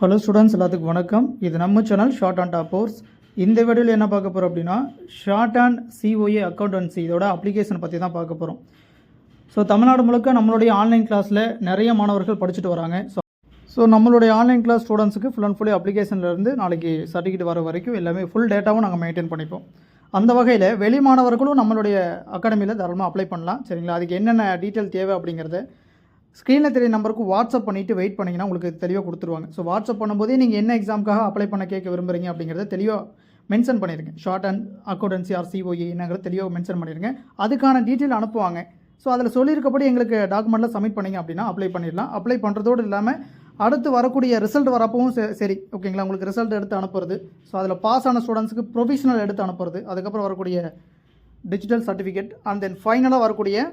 Hello students, எல்லாத்துக்கும் வணக்கம். இது நம்ம channel short and top course. இந்த வீடியோவில் என்ன பார்க்க போகிறோம் அப்படின்னா, ஷார்ட் அண்ட் சிஓஏ அக்கௌண்டன்சி இதோட அப்ளிகேஷன் பற்றி தான் பார்க்க போகிறோம். ஸோ தமிழ்நாடு முழுக்க நம்மளுடைய ஆன்லைன் கிளாஸில் நிறைய மாணவர்கள் படிச்சுட்டு வராங்க. ஸோ நம்மளுடைய ஆன்லைன் கிளாஸ் ஸ்டூடெண்ட்ஸுக்கு ஃபுல் அண்ட் ஃபுல்லி அப்ளிகேஷன்லேருந்து நாளைக்கு சர்டிஃபிகேட் வர வரைக்கும் எல்லாமே ஃபுல் டேட்டாவும் நாங்கள் மெயின்டைன் பண்ணிப்போம். அந்த வகையில் வெளி மாணவர்களும் நம்மளுடைய அகாடமியில் தாராளமாக அப்ளை பண்ணலாம். சரிங்களா? அதுக்கு என்னென்ன டீட்டெயில் தேவை அப்படிங்கிறத ஸ்க்ரீனில் தெரிய நம்பருக்கு வாட்ஸ்அப் பண்ணிவிட்டு வெயிட் பண்ணிங்கன்னா உங்களுக்கு தெளிவாக கொடுத்துருவாங்க. ஸோ வாட்ஸ்அப் பண்ணும்போதே நீங்கள் என்ன எக்ஸாமுக்காக அப்ளை பண்ண கேட்க விரும்புகிறீங்க அப்படிங்கிறத தெளிவாக மென்ஷன் பண்ணியிருக்கேன். Short and accountancy or COA என்னங்கிறத தெளிவாக மென்ஷன் பண்ணியிருக்கேன். அதுக்கான டீட்டெயில் அனுப்புவாங்க. ஸோ அதில் சொல்லியிருக்கப்படி எங்களுக்கு டாக்குமெண்ட்டில் சப்மிட் பண்ணிங்க அப்படின்னா அப்ளை பண்ணிடலாம். அப்ளை பண்ணுறதோடு இல்லாமல் அடுத்து வரக்கூடிய ரிசல்ட் வரப்பவும் சரி, ஓகேங்களா, உங்களுக்கு ரிசல்ட் எடுத்து அனுப்புறது, ஸோ அதில் பாஸ் ஆன ஸ்டூடெண்ட்ஸுக்கு ப்ரொஃபஷனல் எடுத்து அனுப்புறது, அதுக்கப்புறம் வரக்கூடிய டிஜிட்டல் சர்டிஃபிகேட் அண்ட் தென் ஃபைனலாக வரக்கூடிய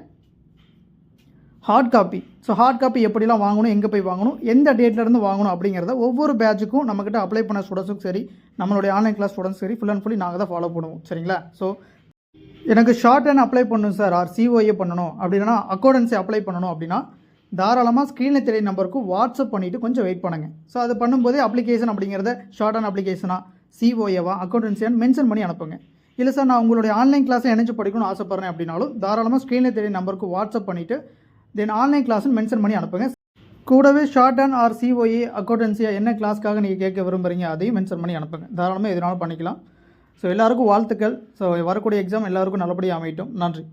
hard copy. So hard copy எப்படிலாம் வாங்கணும், எங்கே போய் வாங்கணும், எந்த டேட்லேருந்து வாங்கணும் அப்படிங்கிறத ஒவ்வொரு பேட்சுக்கும் நம்மக்கிட்ட அப்ளை பண்ண ஸ்டூடெண்ட்ஸுக்கும் சரி, நம்மளுடைய ஆன்லைன் கிளாஸ் ஸ்டூடெண்ட்ஸ் சரி, ஃபுல் அண்ட் ஃபுல்லி நாங்கள் தான் ஃபாலோ பண்ணுவோம். சரிங்களா? ஸோ எனக்கு ஷார்ட் அண்ட் அப்ளை பண்ணணும் சார், ஆர் சிஓஏ பண்ணணும் அப்படின்னா, அக்கௌண்டன்சி அப்ளை பண்ணணும் அப்படின்னா தாராளமாக ஸ்க்ரீனில் தெரிய நம்பருக்கு வாட்ஸ்அப் பண்ணிவிட்டு கொஞ்சம் வெயிட் பண்ணுங்கள். ஸோ அது பண்ணும்போதே அப்ளிகேஷன் அப்படிங்கிறத ஷார்ட் அண்ட் அப்ளிகேஷனாக சிஓஏவா அக்கௌண்டன்சியான்னு மென்ஷன் பண்ணி அனுப்புங்க. இல்லை சார், நான் உங்களுடைய ஆன்லைன் கிளாஸை இணைஞ்சு படிக்கணும்னு ஆசைப்பட்றேன் அப்படின்னாலும் தாராளமாக ஸ்க்ரீனில் தெரிய நம்பருக்கு வாட்ஸ்அப் பண்ணிவிட்டு தென் ஆன்லைன் கிளாஸ்ன்னு மென்ஷன் பண்ணி அனுப்புங்க. கூடவே ஷார்ட் அண்ட் ஆர் சிஓஏ அக்கௌண்டன்சியாக என்ன கிளாஸ்க்காக நீங்கள் கேட்க விரும்புகிறீங்க அதையும் மென்ஷன் பண்ணி அனுப்புங்க. தாராளமாக எதுனாலும் பண்ணிக்கலாம். ஸோ எல்லாருக்கும் வாழ்த்துக்கள். ஸோ வரக்கூடிய எக்ஸாம் எல்லாருக்கும் நல்லபடியாக அமையட்டும். நன்றி.